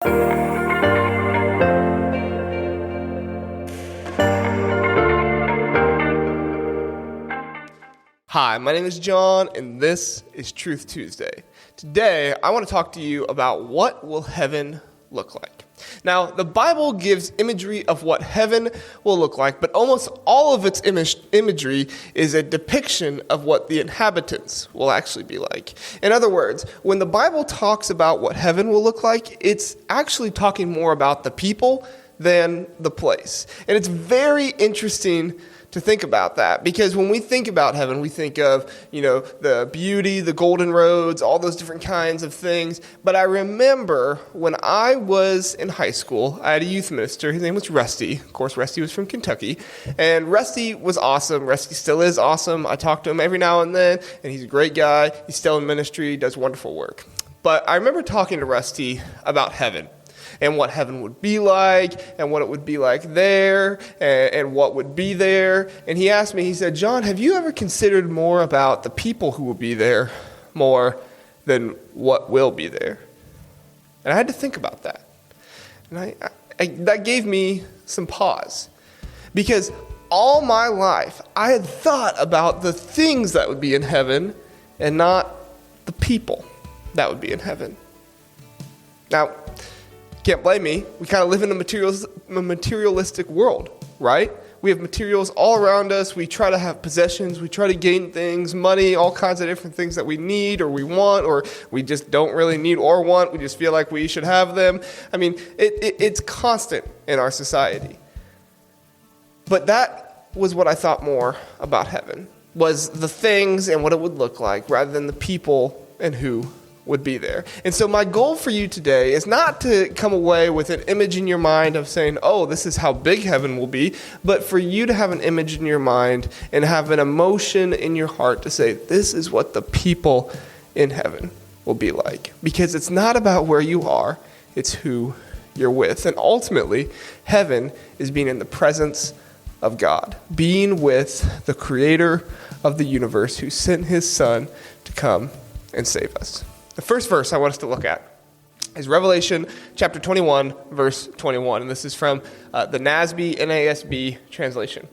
Hi, my name is John, and this is Truth Tuesday. Today, I want to talk to you about what will heaven look like. Now, the Bible gives imagery of what heaven will look like, but almost all of its imagery is a depiction of what the inhabitants will actually be like. In other words, when the Bible talks about what heaven will look like, it's actually talking more about the people than the place. And it's very interesting to think about that, because when we think about heaven, we think of, the beauty, the golden roads, all those different kinds of things. But I remember when I was in high school, I had a youth minister. His name was Rusty. Of course, Rusty was from Kentucky. And Rusty was awesome. Rusty still is awesome. I talk to him every now and then, and he's a great guy. He's still in ministry, does wonderful work. But I remember talking to Rusty about heaven, and what heaven would be like, and what it would be like there, and what would be there. And he asked me, he said, "John, have you ever considered more about the people who will be there more than what will be there?" And I had to think about that. And that gave me some pause. Because all my life, I had thought about the things that would be in heaven and not the people that would be in heaven. Now, can't blame me. We kind of live in a materialistic world, right? We have materials all around us. We try to have possessions. We try to gain things, money, all kinds of different things that we need or we want, or we just don't really need or want. We just feel like we should have them. I mean, it's constant in our society. But that was what I thought more about heaven, was the things and what it would look like rather than the people and who would be there. And so my goal for you today is not to come away with an image in your mind of saying, oh, this is how big heaven will be, but for you to have an image in your mind and have an emotion in your heart to say, this is what the people in heaven will be like. Because it's not about where you are, it's who you're with. And ultimately, heaven is being in the presence of God, being with the creator of the universe who sent his son to come and save us. The first verse I want us to look at is Revelation chapter 21, verse 21. And this is from the NASB translation.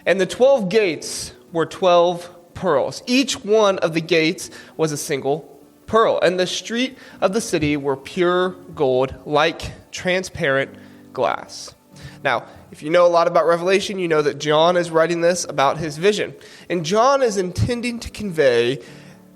And the 12 gates were 12 pearls. Each one of the gates was a single pearl. And the street of the city were pure gold, like transparent glass. Now, if you know a lot about Revelation, you know that John is writing this about his vision. And John is intending to convey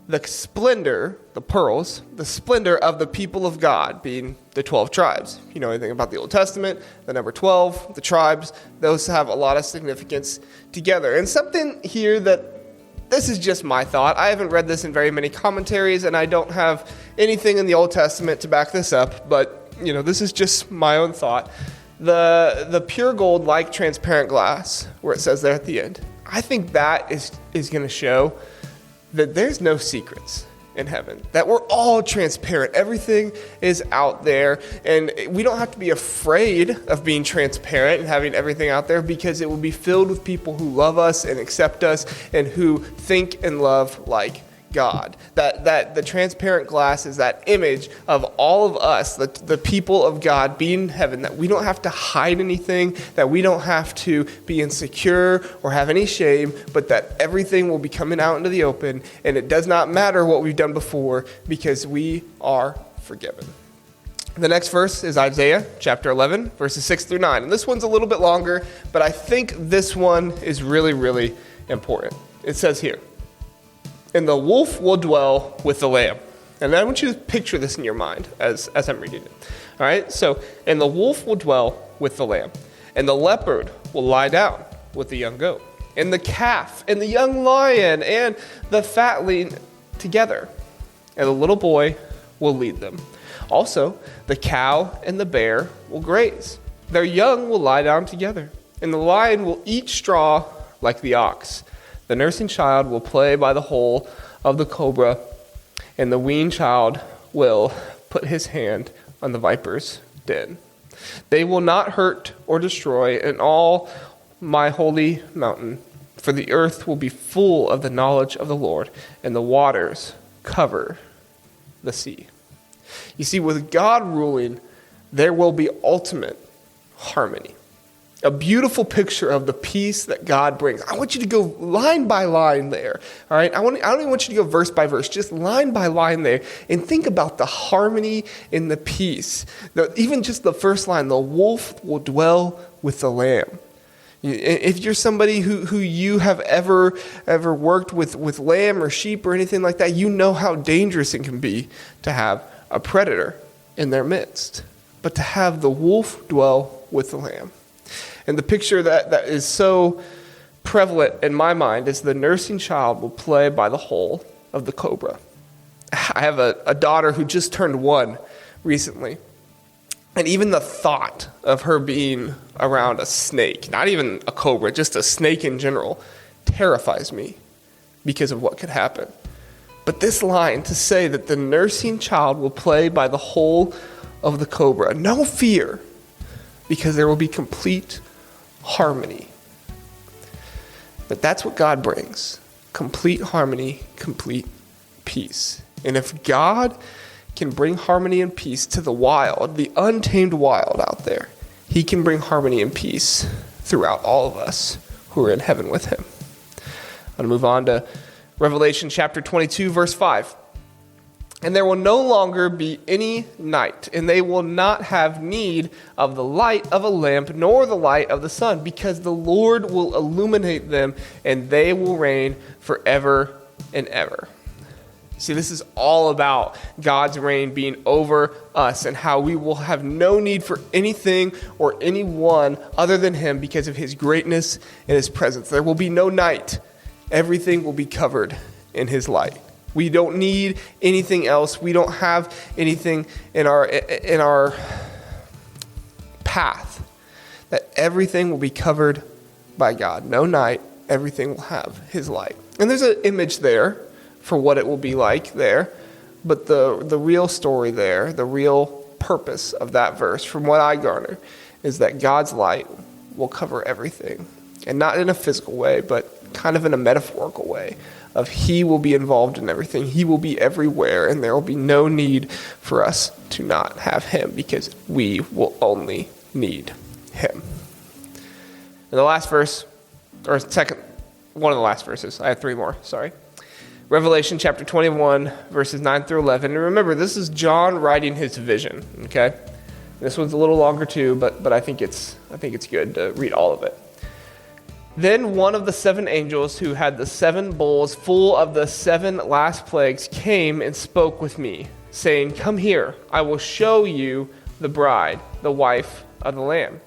the splendor, the pearls, the splendor of the people of God, being the 12 tribes. If you know anything about the Old Testament, the number 12, the tribes, those have a lot of significance together. And something here this is just my thought. I haven't read this in very many commentaries, and I don't have anything in the Old Testament to back this up, but this is just my own thought. The pure gold like transparent glass, where it says there at the end, I think that is going to show that there's no secrets in heaven, that we're all transparent. Everything is out there, and we don't have to be afraid of being transparent and having everything out there, because it will be filled with people who love us and accept us and who think and love like God. That the transparent glass is that image of all of us, the people of God being in heaven, that we don't have to hide anything, that we don't have to be insecure or have any shame, but that everything will be coming out into the open, and it does not matter what we've done before, because we are forgiven. The next verse is Isaiah chapter 11, verses 6 through 9. And this one's a little bit longer, but I think this one is really, really important. It says here, "And the wolf will dwell with the lamb." And I want you to picture this in your mind as I'm reading it. All right? So, "And the wolf will dwell with the lamb, and the leopard will lie down with the young goat, and the calf and the young lion and the fatling together, and the little boy will lead them. Also, the cow and the bear will graze. Their young will lie down together, and the lion will eat straw like the ox. The nursing child will play by the hole of the cobra, and the weaned child will put his hand on the viper's den. They will not hurt or destroy in all my holy mountain, for the earth will be full of the knowledge of the Lord, and the waters cover the sea." You see, with God ruling, there will be ultimate harmony. A beautiful picture of the peace that God brings. I want you to go line by line there. All right. I don't even want you to go verse by verse, just line by line there, and think about the harmony and the peace. Even just the first line, the wolf will dwell with the lamb. If you're somebody who you have ever worked with lamb or sheep or anything like that, you know how dangerous it can be to have a predator in their midst. But to have the wolf dwell with the lamb. And the picture that is so prevalent in my mind is the nursing child will play by the hole of the cobra. I have a daughter who just turned 1 recently. And even the thought of her being around a snake, not even a cobra, just a snake in general, terrifies me because of what could happen. But this line to say that the nursing child will play by the hole of the cobra, no fear, because there will be complete harmony. But that's what God brings. Complete harmony, complete peace. And if God can bring harmony and peace to the wild, the untamed wild out there, he can bring harmony and peace throughout all of us who are in heaven with him. I'm going to move on to Revelation chapter 22, verse 5. And there will no longer be any night, and they will not have need of the light of a lamp, nor the light of the sun, because the Lord will illuminate them, and they will reign forever and ever. See, this is all about God's reign being over us and how we will have no need for anything or anyone other than him because of his greatness and his presence. There will be no night. Everything will be covered in his light. We don't need anything else. We don't have anything in our path. That everything will be covered by God. No night. Everything will have his light. And there's an image there for what it will be like there. But the real story there, the real purpose of that verse, from what I garner, is that God's light will cover everything. And not in a physical way, but kind of in a metaphorical way. Of he will be involved in everything. He will be everywhere, and there will be no need for us to not have him because we will only need him. And the last verse, or second, one of the last verses. I have 3 more, sorry. Revelation chapter 21, verses 9 through 11. And remember, this is John writing his vision, okay? This one's a little longer too, but I think it's good to read all of it. Then one of the 7 angels who had the 7 bowls full of the 7 last plagues came and spoke with me, saying, "Come here, I will show you the bride, the wife of the Lamb."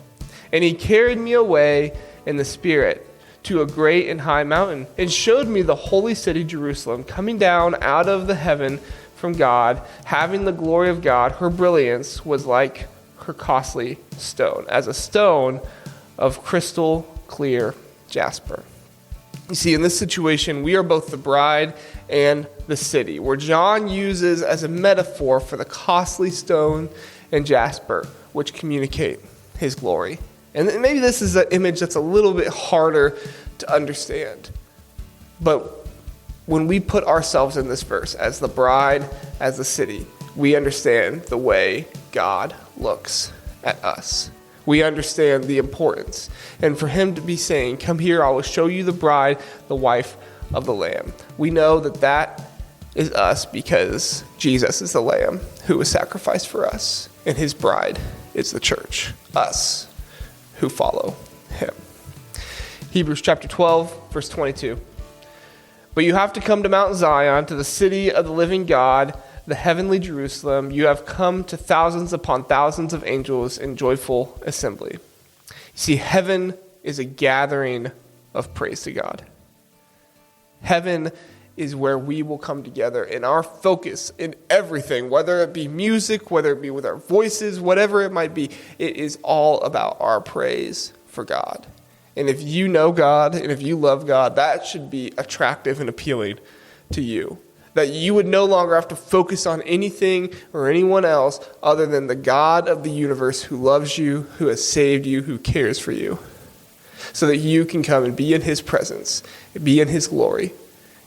And he carried me away in the Spirit to a great and high mountain, and showed me the holy city Jerusalem, coming down out of the heaven from God, having the glory of God. Her brilliance was like her costly stone, as a stone of crystal clear jasper. You see, in this situation, we are both the bride and the city, where John uses as a metaphor for the costly stone and jasper, which communicate his glory. And maybe this is an image that's a little bit harder to understand. But when we put ourselves in this verse as the bride, as the city, we understand the way God looks at us. We understand the importance. And for him to be saying, "Come here, I will show you the bride, the wife of the Lamb." We know that that is us because Jesus is the Lamb who was sacrificed for us. And his bride is the church, us who follow him. Hebrews chapter 12, verse 22. "But you have to come to Mount Zion, to the city of the living God, the heavenly Jerusalem. You have come to thousands upon thousands of angels in joyful assembly." See, heaven is a gathering of praise to God. Heaven is where we will come together, and our focus in everything, whether it be music, whether it be with our voices, whatever it might be, it is all about our praise for God. And if you know God and if you love God, that should be attractive and appealing to you. That you would no longer have to focus on anything or anyone else other than the God of the universe who loves you, who has saved you, who cares for you. So that you can come and be in his presence, be in his glory,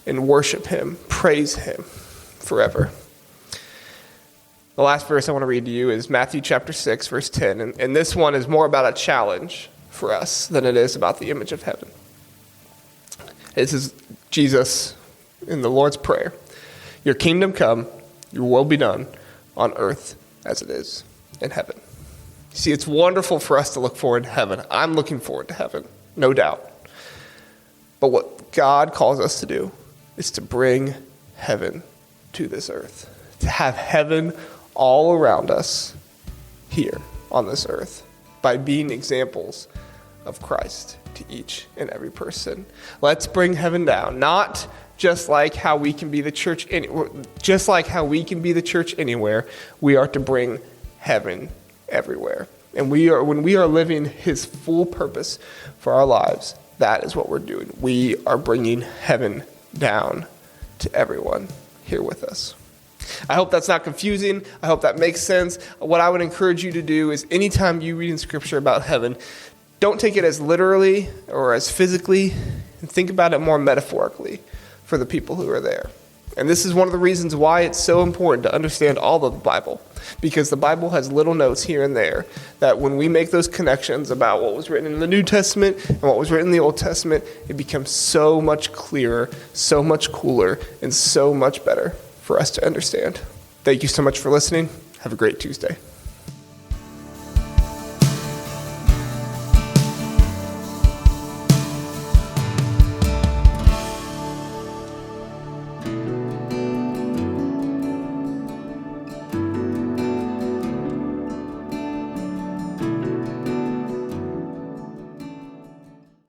and worship him, praise him forever. The last verse I want to read to you is Matthew chapter 6, verse 10. And this one is more about a challenge for us than it is about the image of heaven. This is Jesus in the Lord's Prayer. Your kingdom come, your will be done on earth as it is in heaven. See, it's wonderful for us to look forward to heaven. I'm looking forward to heaven, no doubt. But what God calls us to do is to bring heaven to this earth, to have heaven all around us here on this earth by being examples of Christ to each and every person. Let's bring heaven down, not just like how we can be the church anywhere, we are to bring heaven everywhere. And when we are living his full purpose for our lives, that is what we're doing. We are bringing heaven down to everyone here with us. I hope that's not confusing. I hope that makes sense. What I would encourage you to do is anytime you read in Scripture about heaven, don't take it as literally or as physically, and think about it more metaphorically for the people who are there. And this is one of the reasons why it's so important to understand all of the Bible, because the Bible has little notes here and there that when we make those connections about what was written in the New Testament and what was written in the Old Testament, it becomes so much clearer, so much cooler, and so much better for us to understand. Thank you so much for listening. Have a great Tuesday.